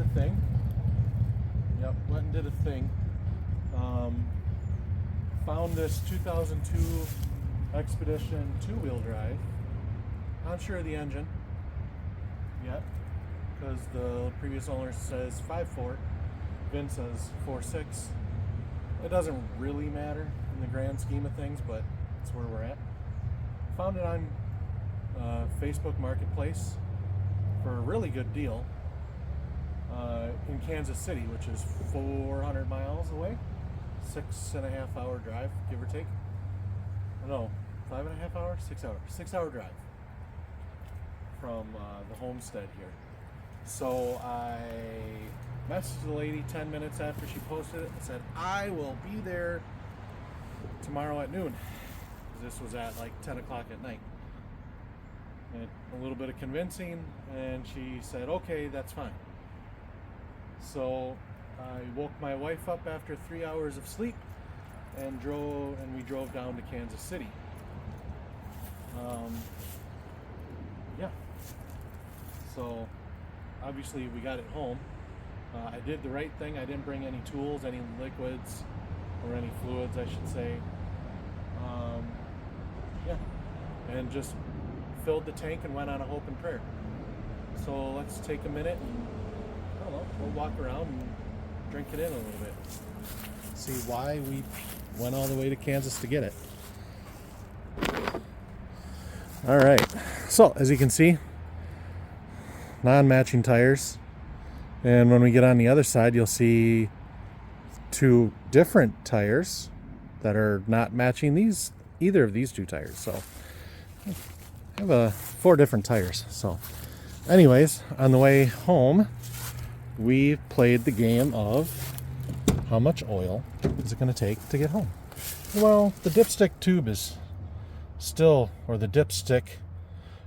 a thing. Yep, went and did a thing. Found this 2002 Expedition two-wheel drive. Not sure of the engine yet, because the previous owner says 5.4. Vin says 4.6. It doesn't really matter in the grand scheme of things, but it's where we're at. Found it on Facebook Marketplace for a really good deal in Kansas City, which is 400 miles away. 6.5 hour drive, give or take. No, 5.5 hours? 6 hours. 6 hour drive from the homestead here. So I messaged the lady 10 minutes after she posted it and said, I will be there tomorrow at noon. This was at like 10 o'clock at night. And a little bit of convincing, and she said, okay, that's fine. So I woke my wife up after 3 hours of sleep and we drove down to Kansas City. Yeah. So obviously we got it home. I did the right thing. I didn't bring any tools, any liquids, or any fluids, I should say. Yeah. And just filled the tank and went on a hope and prayer. So let's take a minute and, I don't know, we'll walk around and drink it in a little bit. See why we went all the way to Kansas to get it. All right. So as you can see, non-matching tires. And when we get on the other side, you'll see two different tires that are not matching either of these two tires. So I have 4 different tires. So anyways, on the way home, we played the game of how much oil is it going to take to get home. Well, the dipstick tube is still, or the dipstick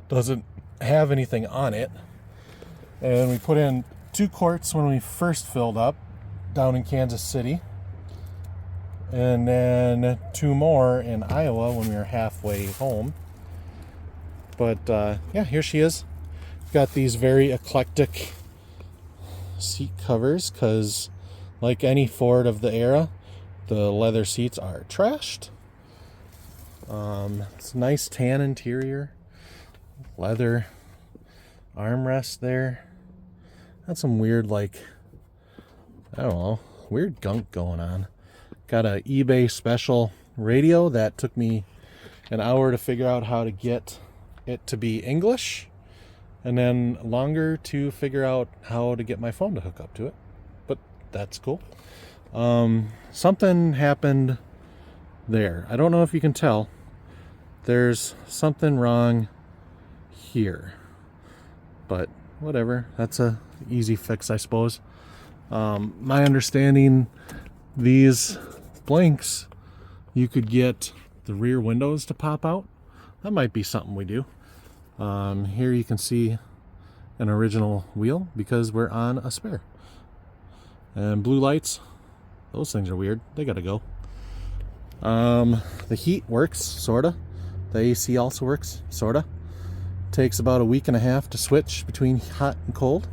doesn't have anything on it. And we put in 2 quarts when we first filled up down in Kansas City. And then 2 more in Iowa when we were halfway home. But yeah, here she is. Got these very eclectic seat covers because, like any Ford of the era, the leather seats are trashed. It's a nice tan interior, leather armrest there. Got some weird, like, I don't know, weird gunk going on. Got a eBay special radio that took me an hour to figure out how to get it to be English, and then longer to figure out how to get my phone to hook up to it. But that's cool. Something happened there. I don't know if you can tell. There's something wrong here. But whatever. That's a easy fix, I suppose. My understanding, these blinks, you could get the rear windows to pop out. That might be something we do. Here you can see an original wheel because we're on a spare. And blue lights, those things are weird. They gotta go. The heat works, sorta. The AC also works, sorta. Takes about a week and a half to switch between hot and cold.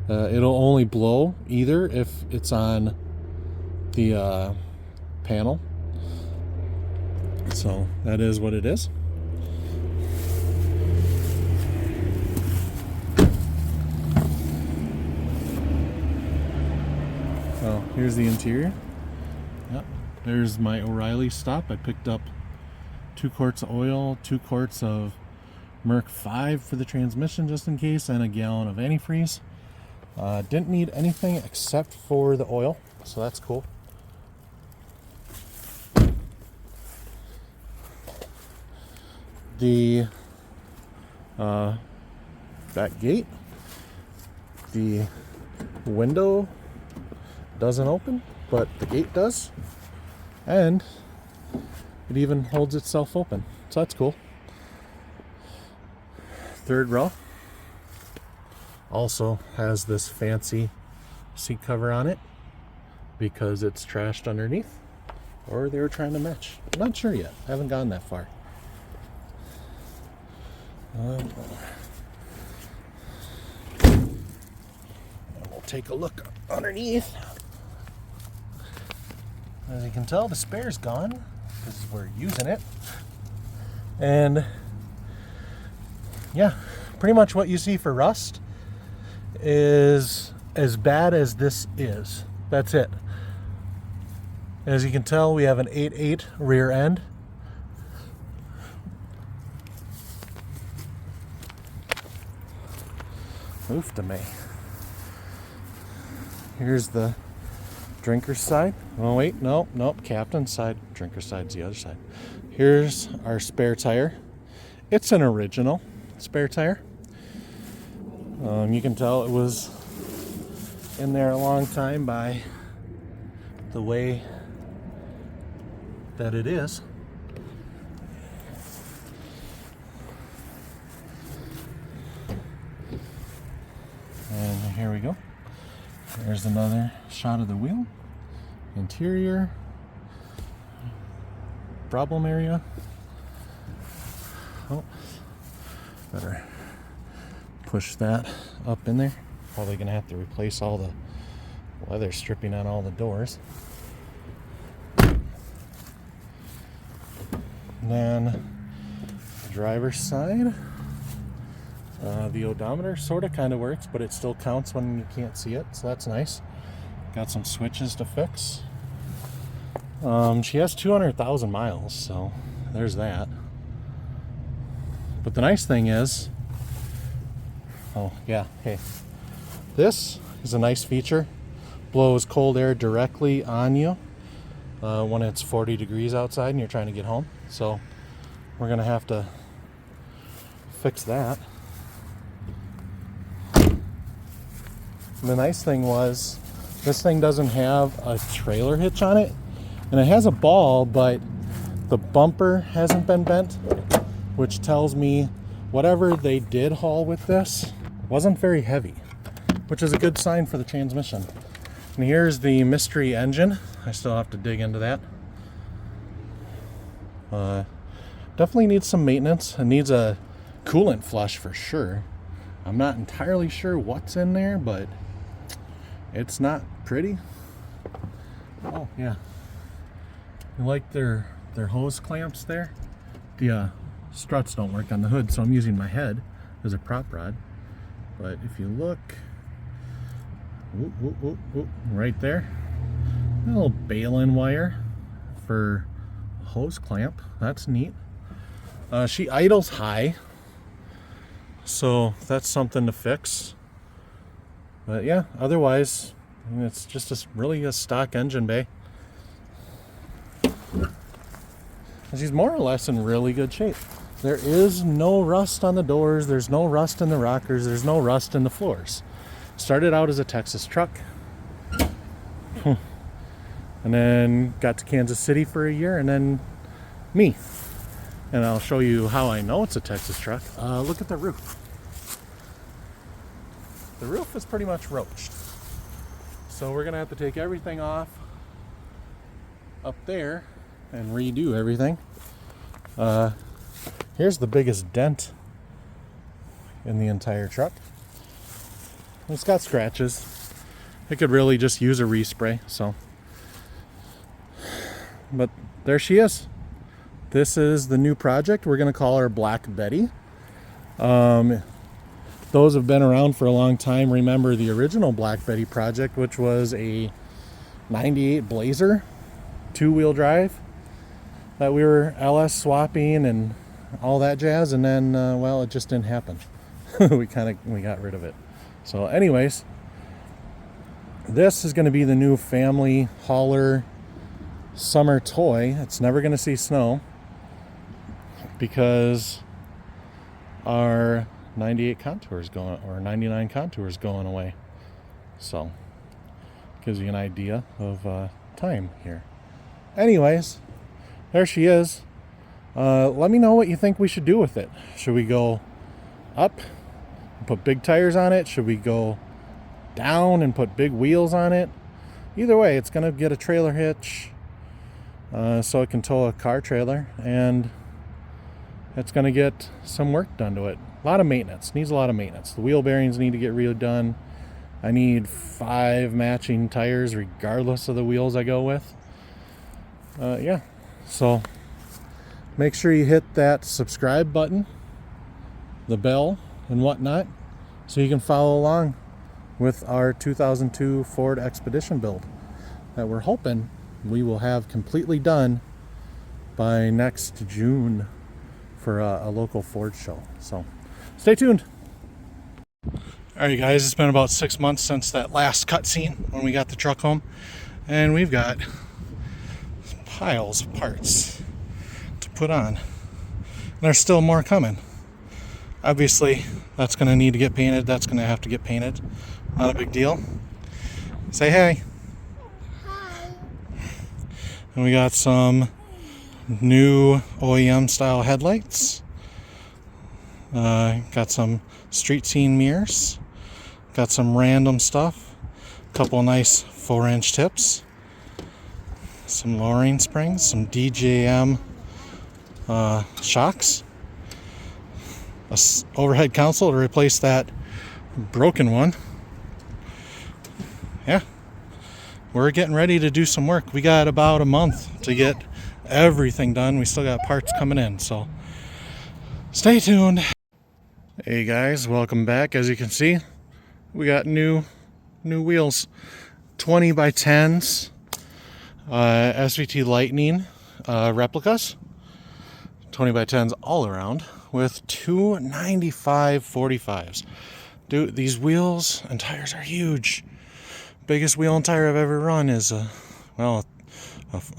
It'll only blow either if it's on the panel. So that is what it is. So here's the interior. Yep. There's my O'Reilly stop. I picked up 2 quarts of oil, 2 quarts of Merc 5 for the transmission just in case, and a gallon of antifreeze. Didn't need anything except for the oil, so that's cool. The back gate, the window doesn't open, but the gate does, and it even holds itself open, so that's cool. 3rd row also has this fancy seat cover on it because it's trashed underneath, or they were trying to match. I'm not sure yet. I haven't gone that far. We'll take a look underneath. As you can tell, the spare's gone because we're using it. And yeah, pretty much what you see for rust is as bad as this is. That's it. As you can tell, we have an 8.8 rear end. Oof to me. Here's the drinker's side. Oh wait, nope, captain's side. Drinker's side's the other side. Here's our spare tire. It's an original spare tire. You can tell it was in there a long time by the way that it is. And here we go. There's another shot of the wheel. Interior. Problem area. Oh, better push that up in there. Probably gonna have to replace all the leather stripping on all the doors. And then the driver's side. The odometer sort of kind of works, but it still counts when you can't see it, so that's nice. Got some switches to fix. She has 200,000 miles, so there's that. But the nice thing is, oh yeah, hey, this is a nice feature. Blows cold air directly on you when it's 40 degrees outside and you're trying to get home. So we're gonna have to fix that. And the nice thing was, this thing doesn't have a trailer hitch on it, and it has a ball, but the bumper hasn't been bent, which tells me whatever they did haul with this wasn't very heavy, which is a good sign for the transmission. And here's the mystery engine. I still have to dig into that. Definitely needs some maintenance. It needs a coolant flush for sure. I'm not entirely sure what's in there, but it's not pretty. Oh yeah, you like their hose clamps there? The struts don't work on the hood, so I'm using my head as a prop rod. But if you look, right there, a little baling wire for a hose clamp. That's neat. She idles high, so that's something to fix. But yeah, otherwise, I mean, it's just really a stock engine bay. And she's more or less in really good shape. There is no rust on the doors, there's no rust in the rockers, there's no rust in the floors. Started out as a Texas truck. And then got to Kansas City for a year, and then me. And I'll show you how I know it's a Texas truck. Look at the roof. The roof is pretty much roached. So we're gonna have to take everything off up there and redo everything. Here's the biggest dent in the entire truck. It's got scratches. It could really just use a respray, so. But there she is. This is the new project. We're gonna call her Black Betty. Those have been around for a long time remember the original Black Betty project, which was a 98 Blazer 2-wheel drive that we were LS swapping and all that jazz, and then well, it just didn't happen. we got rid of it. So anyways, this is going to be the new family hauler summer toy. It's never going to see snow because our 98 Contour is going, or 99 Contour is going away. So gives you an idea of time here. Anyways, there she is. Let me know what you think we should do with it. Should we go up and put big tires on it? Should we go down and put big wheels on it? Either way, it's going to get a trailer hitch so it can tow a car trailer, and it's going to get some work done to it. A lot of maintenance. Needs a lot of maintenance. The wheel bearings need to get redone. I need 5 matching tires regardless of the wheels I go with. Yeah, so make sure you hit that subscribe button, the bell and whatnot, so you can follow along with our 2002 Ford Expedition build that we're hoping we will have completely done by next June for a local Ford show. So stay tuned. Alright guys, it's been about 6 months since that last cutscene when we got the truck home, and we've got piles of parts to put on. And there's still more coming. Obviously, that's going to need to get painted. That's going to have to get painted. Not a big deal. Say hey. Hi. And we got some new OEM style headlights. Got some street scene mirrors. Got some random stuff. A couple nice 4-inch tips. Some lowering springs. Some DJM shocks. A overhead console to replace that broken one. Yeah, we're getting ready to do some work. We got about a month to get everything done. We still got parts coming in, so stay tuned. Hey guys, welcome back. As you can see, we got new wheels, 20 by 10s, SVT Lightning replicas, 20 by 10s all around, with 295 45s. Dude, these wheels and tires are huge. Biggest wheel and tire I've ever run is a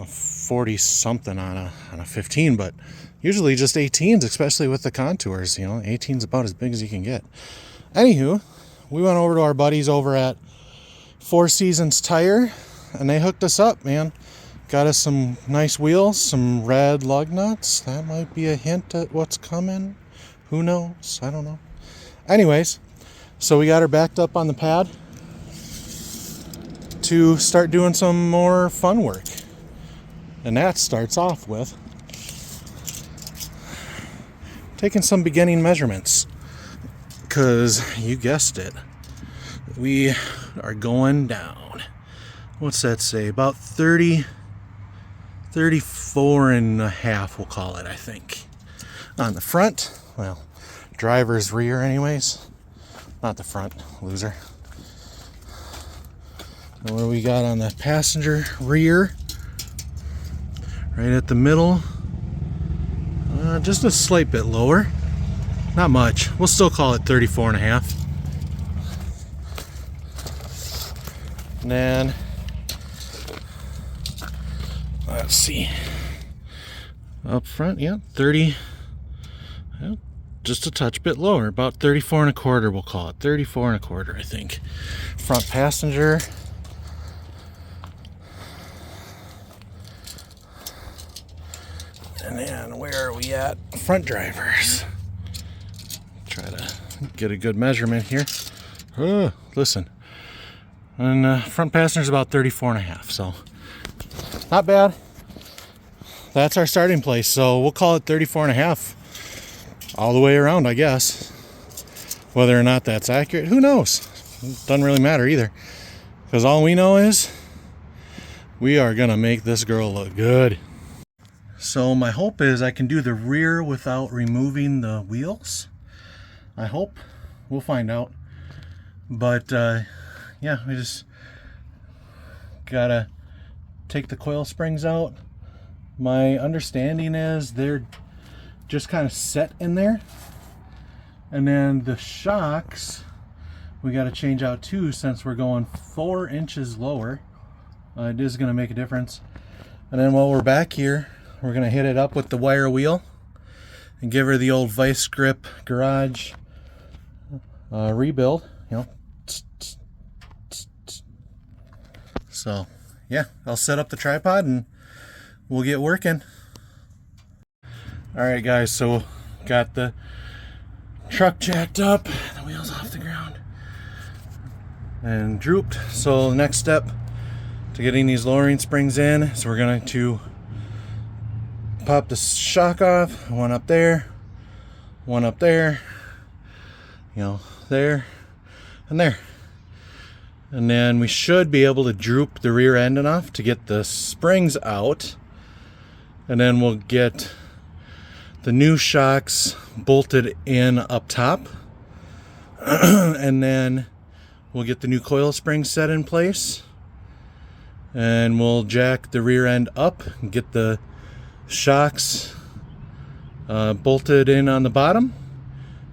40 something on a 15, but usually just 18s, especially with the contours. 18's about as big as you can get. Anywho, we went over to our buddies over at Four Seasons Tire, and they hooked us up, man. Got us some nice wheels, some red lug nuts. That might be a hint at what's coming. Who knows? I don't know. Anyways, so we got her backed up on the pad to start doing some more fun work. And that starts off with taking some beginning measurements. Because you guessed it, we are going down. What's that say? About 34 and a half, we'll call it, I think. On the front, well, driver's rear anyways. Not the front, loser. And what do we got on the passenger rear? Right at the middle. Just a slight bit lower. Not much. We'll still call it 34 and a half. And then, let's see. Up front, yeah, 30. Yeah, just a touch bit lower. About 34 and a quarter, we'll call it. 34 and a quarter, I think. Front passenger. And then, where are we at? Front drivers. Try to get a good measurement here. Listen. And front passenger's about 34 and a half, so not bad. That's our starting place, so we'll call it 34 and a half all the way around, I guess. Whether or not that's accurate, who knows? It doesn't really matter either, because all we know is we are gonna make this girl look good. So my hope is I can do the rear without removing the wheels. I hope. We'll find out. But yeah, we just gotta take the coil springs out. My understanding is they're just kind of set in there. And then the shocks we gotta change out too, since we're going 4 inches lower. It is gonna make a difference. And then while we're back here, we're gonna hit it up with the wire wheel and give her the old vice grip garage rebuild, So yeah, I'll set up the tripod and we'll get working. Alright guys, so got the truck jacked up, the wheels off the ground and drooped. So the next step to getting these lowering springs in is we're going to pop the shock off. One up there, there, there, and there. And then we should be able to droop the rear end enough to get the springs out. And then we'll get the new shocks bolted in up top. And then we'll get the new coil spring set in place. And we'll jack the rear end up and get the shocks bolted in on the bottom.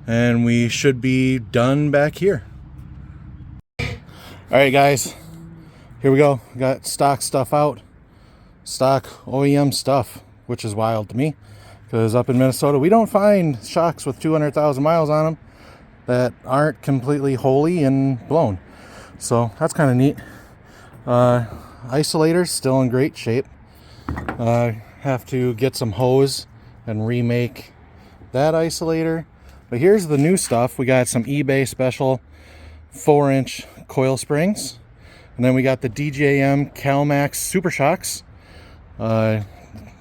And we should be done back here. Alright guys, here we go. Got stock stuff out. Stock OEM stuff, which is wild to me. Because up in Minnesota, we don't find shocks with 200,000 miles on them that aren't completely holey and blown. So that's kind of neat. Isolators still in great shape. Have to get some hose and remake that isolator. But here's the new stuff. We got some eBay special 4-inch coil springs, and then we got the DJM CalMax Super Shocks that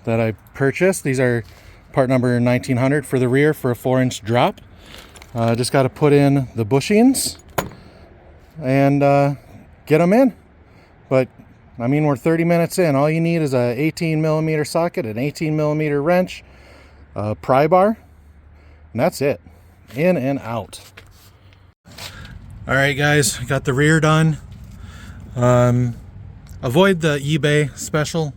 I purchased. These are part number 1900 for the rear for a 4-inch drop. Just got to put in the bushings and get them in. But I mean, we're 30 minutes in. All you need is a 18 millimeter socket, an 18 millimeter wrench, a pry bar, and that's it. In and out. Alright guys, got the rear done. Avoid the eBay special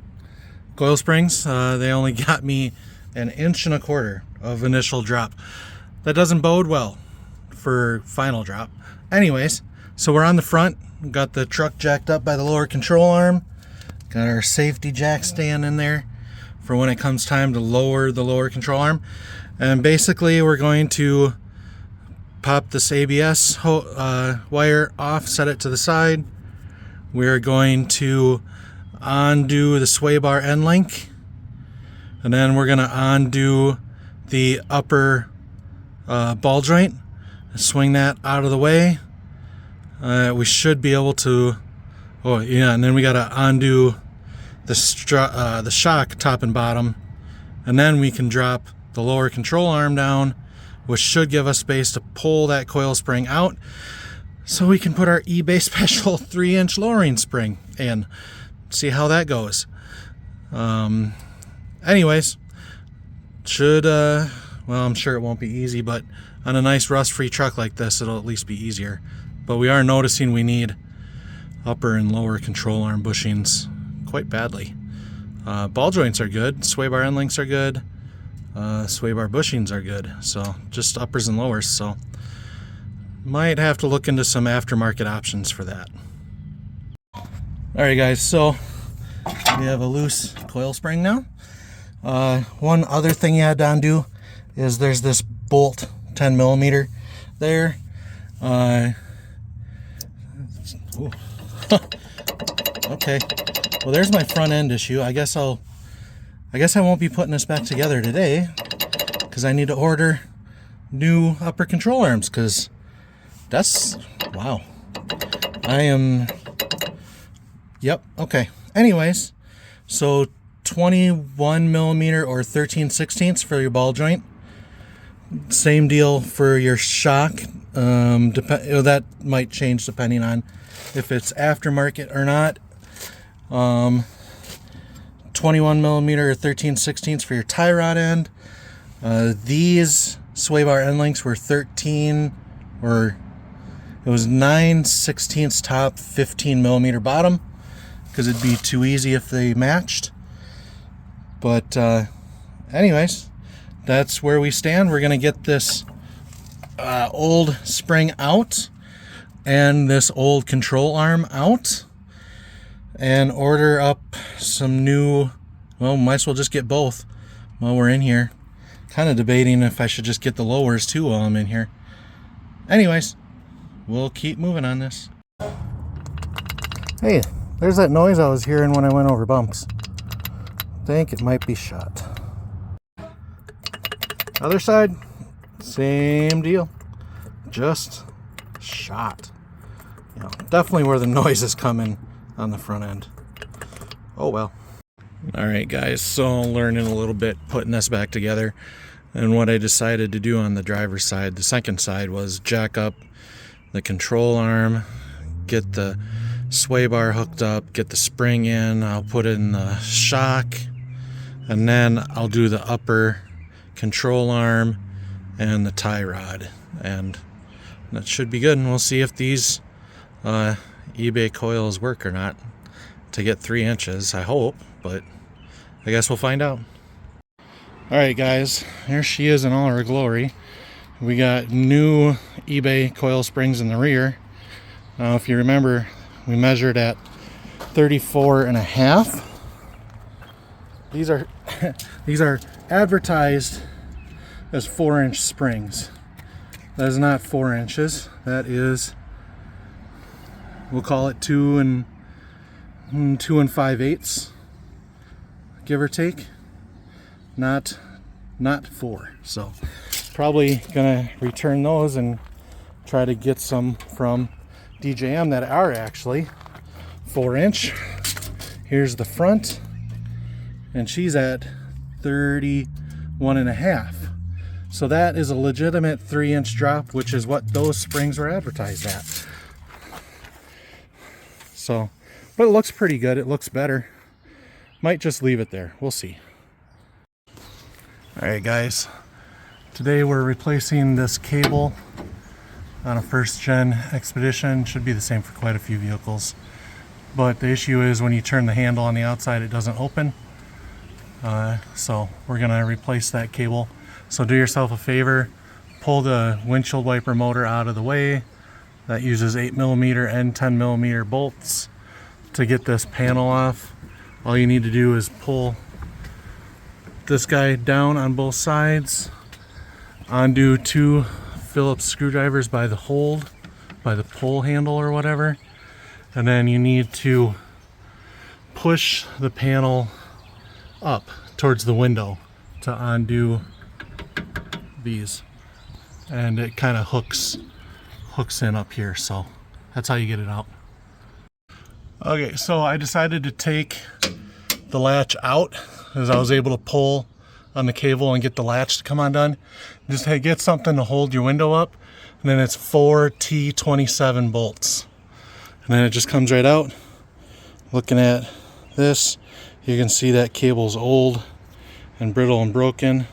coil springs. They only got me 1.25 inches of initial drop. That doesn't bode well for final drop. Anyways, so we're on the front. Got the truck jacked up by the lower control arm. Got our safety jack stand in there for when it comes time to lower the lower control arm. And basically we're going to pop this ABS wire off, set it to the side. We're going to undo the sway bar end link, and then we're going to undo the upper ball joint, swing that out of the way. We should be able to, oh yeah, and then we got to undo the shock top and bottom, and then we can drop the lower control arm down, which should give us space to pull that coil spring out so we can put our eBay special 3-inch lowering spring in. See how that goes. Anyways, should, well, I'm sure it won't be easy, but on a nice rust-free truck like this, it'll at least be easier. But we are noticing we need upper and lower control arm bushings quite badly. Ball joints are good, sway bar end links are good. Sway bar bushings are good, so just uppers and lowers. So might have to look into some aftermarket options for that. Alright guys, so we have a loose coil spring now. One other thing you had to undo is there's this bolt 10 millimeter there. Okay, well there's my front end issue. I guess I won't be putting this back together today because I need to order new upper control arms, because that's, wow. Yep, okay. Anyways, so 21 millimeter or 13/16 for your ball joint. Same deal for your shock. That might change depending on if it's aftermarket or not. 21 millimeter or 13/16 for your tie rod end. These sway bar end links were 13, or it was 9/16 top, 15 millimeter bottom, because it'd be too easy if they matched. But anyways, that's where we stand. We're gonna get this old spring out and this old control arm out, and order up some new, well, might as well just get both while we're in here. Kind of debating if I should just get the lowers too while I'm in here. Anyways, we'll keep moving on this. Hey, there's that noise I was hearing when I went over bumps. Think it might be shot. Other side, same deal. Just shot. You know, definitely where the noise is coming on the front end. Oh well. Alright guys, so learning a little bit, putting this back together, and what I decided to do on the driver's side, the second side, was jack up the control arm, get the sway bar hooked up, get the spring in, I'll put in the shock, and then I'll do the upper control arm and the tie rod, and that should be good. And we'll see if these eBay coils work or not to get 3 inches. I hope, but I guess we'll find out. Alright guys, here she is in all her glory. We got new eBay coil springs in the rear. Now if you remember, we measured at 34.5. These are these are advertised as 4-inch springs. That is not 4 inches. That is, we'll call it 2 5/8, give or take. Not 4. So probably gonna return those and try to get some from DJM that are actually 4-inch. Here's the front, and she's at 31.5. So that is a legitimate 3-inch drop, which is what those springs were advertised at. So, but it looks pretty good. It looks better. Might just leave it there. We'll see. Alright guys, today we're replacing this cable on a first gen Expedition. Should be the same for quite a few vehicles, but the issue is when you turn the handle on the outside it doesn't open. So we're gonna replace that cable. So do yourself a favor, pull the windshield wiper motor out of the way. That uses 8mm and 10mm bolts to get this panel off. All you need to do is pull this guy down on both sides, undo 2 Phillips screwdrivers by the pull handle or whatever, and then you need to push the panel up towards the window to undo these, and it kind of hooks in up here. So that's how you get it out. Okay, so I decided to take the latch out as I was able to pull on the cable and get the latch to come undone. Just get something to hold your window up, and then it's 4 T27 bolts, and then it just comes right out. Looking at this, you can see that cable's old and brittle and broken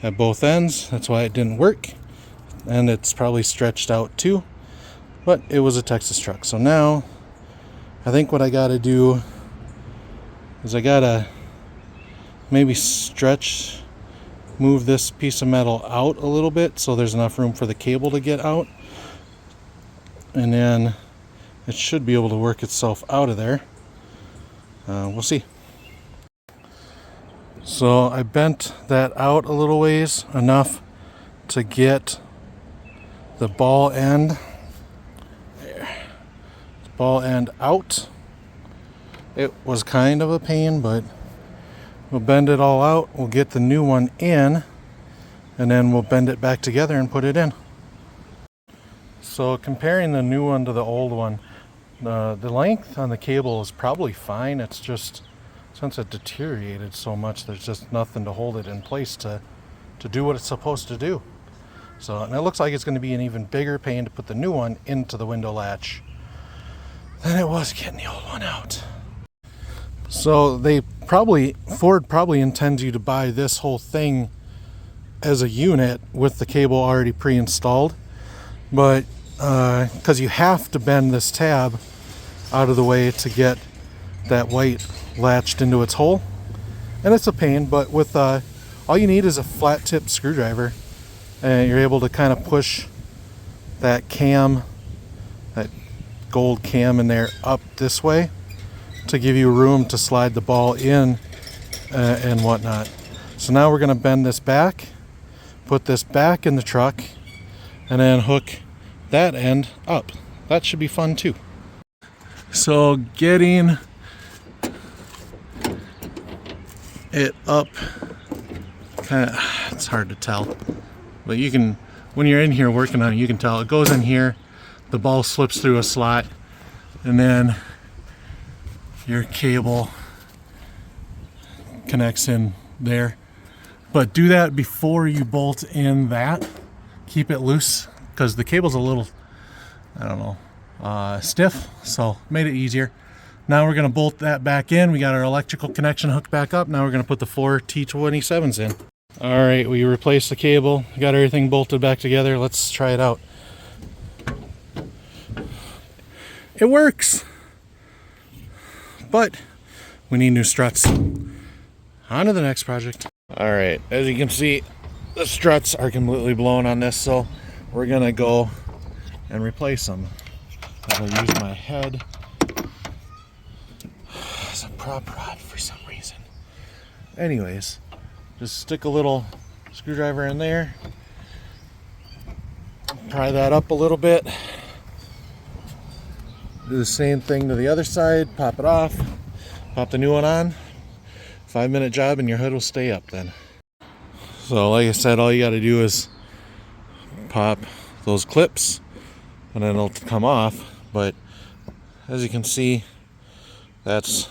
at both ends. That's why it didn't work, and it's probably stretched out too, but it was a Texas truck. So now I think what I gotta do is I gotta maybe move this piece of metal out a little bit so there's enough room for the cable to get out, and then it should be able to work itself out of there. We'll see. So I bent that out a little ways, enough to get the ball end out. It was kind of a pain, but we'll bend it all out, we'll get the new one in, and then we'll bend it back together and put it in. So comparing the new one to the old one, the length on the cable is probably fine. It's just, since it deteriorated so much, there's just nothing to hold it in place to do what it's supposed to do. So, and it looks like it's going to be an even bigger pain to put the new one into the window latch than it was getting the old one out. So Ford probably intends you to buy this whole thing as a unit with the cable already pre-installed, but because you have to bend this tab out of the way to get that white latched into its hole, and it's a pain, but with all you need is a flat tip screwdriver, and you're able to kind of push that cam, that gold cam in there, up this way to give you room to slide the ball in and whatnot. So now we're going to bend this back, put this back in the truck, and then hook that end up. That should be fun too. So getting it up, it's hard to tell, but you can, when you're in here working on it, you can tell it goes in here, the ball slips through a slot, and then your cable connects in there. But do that before you bolt in that. Keep it loose, because the cable's a little, I don't know, stiff, so made it easier. Now we're going to bolt that back in. We got our electrical connection hooked back up. Now we're going to put the 4 T27s in. All right, we replaced the cable, got everything bolted back together. Let's try it out. It works, but we need new struts. On to the next project. All right, as you can see, the struts are completely blown on this, so we're gonna go and replace them. I'll use my head as a prop rod for some reason. Anyways, just stick a little screwdriver in there, pry that up a little bit, do the same thing to the other side, pop it off, pop the new one on. 5-minute job and your hood will stay up then. So like I said, all you got to do is pop those clips and then it'll come off. But as you can see, that's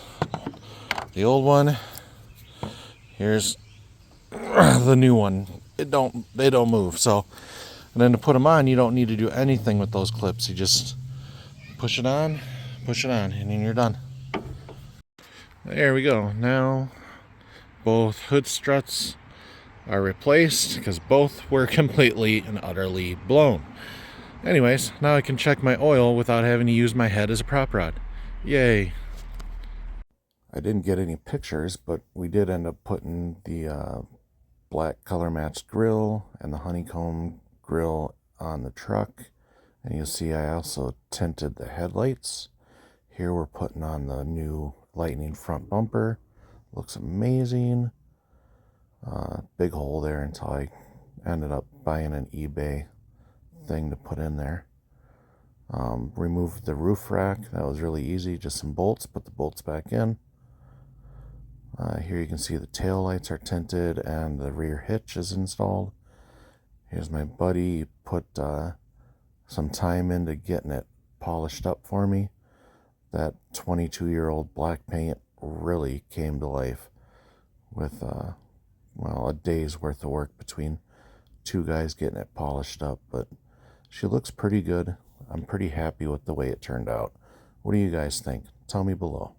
the old one. Here's the new one. They don't move. So, and then to put them on, you don't need to do anything with those clips. You just push it on, and then you're done. There we go. Now both hood struts are replaced because both were completely and utterly blown. Anyways, now I can check my oil without having to use my head as a prop rod. Yay. I didn't get any pictures, but we did end up putting the black color matched grill and the honeycomb grill on the truck. And you'll see I also tinted the headlights. Here we're putting on the new Lightning front bumper. Looks amazing. Big hole there until I ended up buying an eBay thing to put in there. Removed the roof rack. That was really easy. Just some bolts. Put the bolts back in. Here you can see the tail lights are tinted and the rear hitch is installed. Here's my buddy. He put some time into getting it polished up for me. That 22-year-old black paint really came to life with well, a day's worth of work between two guys getting it polished up. But she looks pretty good. I'm pretty happy with the way it turned out. What do you guys think? Tell me below.